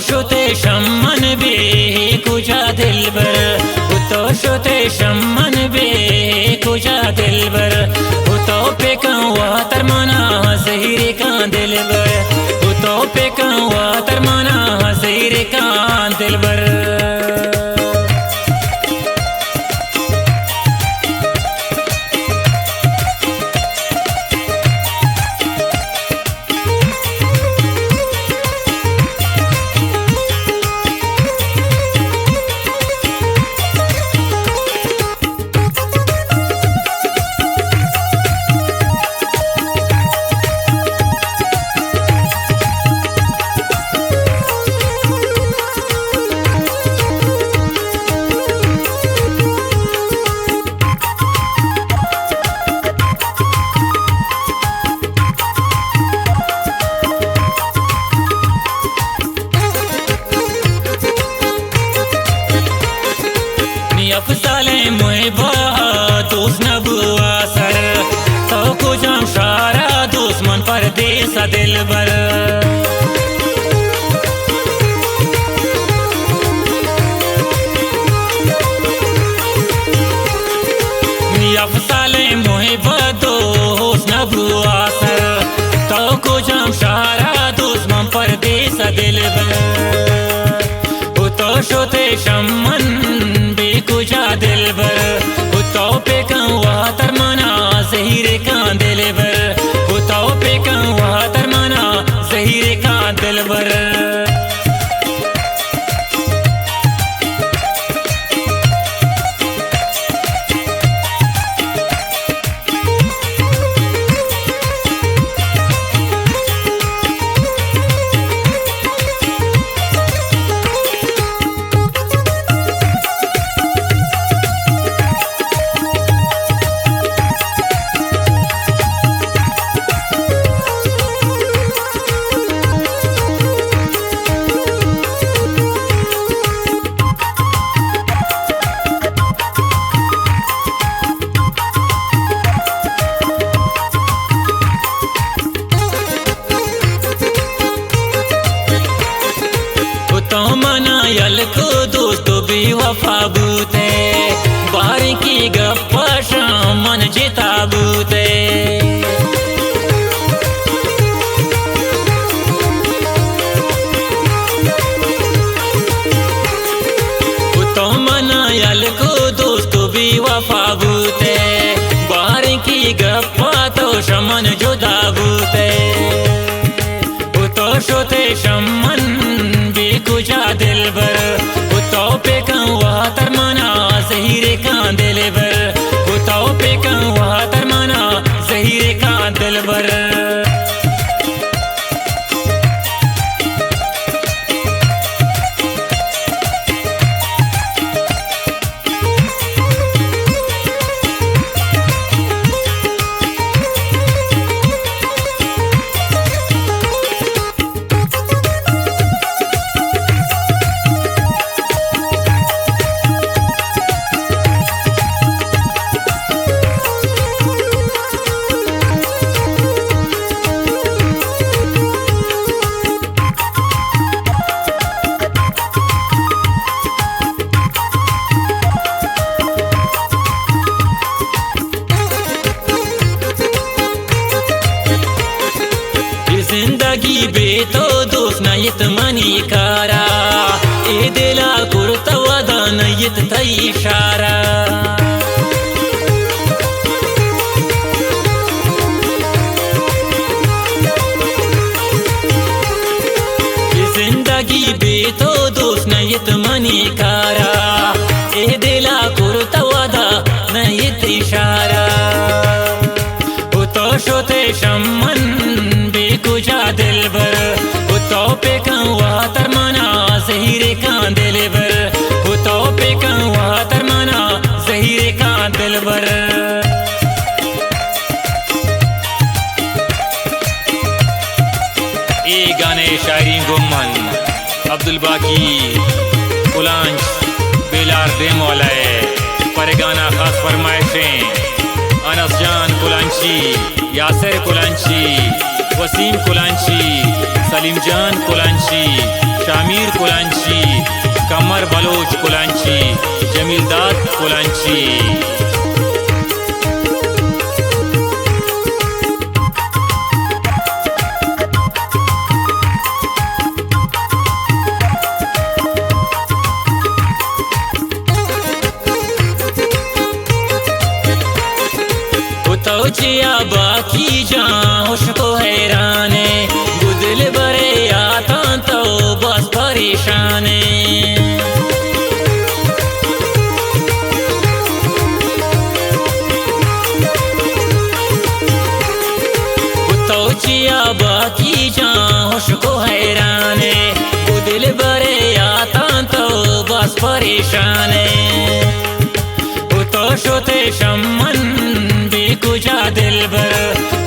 شده شمن به کجا دلبر تو شده شمن به کجا دلبر تو پکن و ترمانا زهیر کان دلبر تو پکن و ترمانا زهیر کان دلبر افسال محبا دوست نبوا سر تو کجام شارا دوست من پردیس دلبر افسال محبا دوست نبوا سر تو کجام شارا دوست من پردیس دلبر تو شده شمن کجا دلبر تو پکن و ترمانا زهیر کان دلبر تو پکن و ترمانا زهیر کان دلبر तो मना यल को दोस्त भी वफा बूते बारी की गप्पा शाम मन जिता बूते तो मना यल को दोस्त भी वफा बूते बारी की गप्पा तो शमन जुदा बूते तो शोते शमन कुजा दिलबर तो पेकन व तरमाना जहीर कान दिलबर तो पेकन व तरमाना जहीर कान दिलबर जिंदगी बे तो दोस्त नयत मनी कारा ए दिला कुर्ता वदा नयत थई इशारा जिंदगी बे तो दोस्त नयत मनी कारा ए दिला कुर्ता वदा नयत इशारा तो शोते शमन कुजा दिलबर तो पेकन व तरमाना जहीर कान दिलबर तो पेकन व तरमाना जहीर कान दिलबर ये गाने शायरी गुम्मन अब्दुल बाकी कुलांच बेलार देमौलाए पर गाना खास फरमाइशें अनस जान कुलांची यासर कुलांची वसीम कुलांची सलीम जान कुलांची शामीर कुलांची, कमर बलोच कुलांची, जमीलदाद कुलांची। तोचिया बाकी जान होश को हैराने, गुदल बरे आता तो बस परेशाने। तोचिया बाकी जान होश को हैराने, गुदल बरे आता तो बस परेशाने। तो शोते शम्मन कुजा दिलबर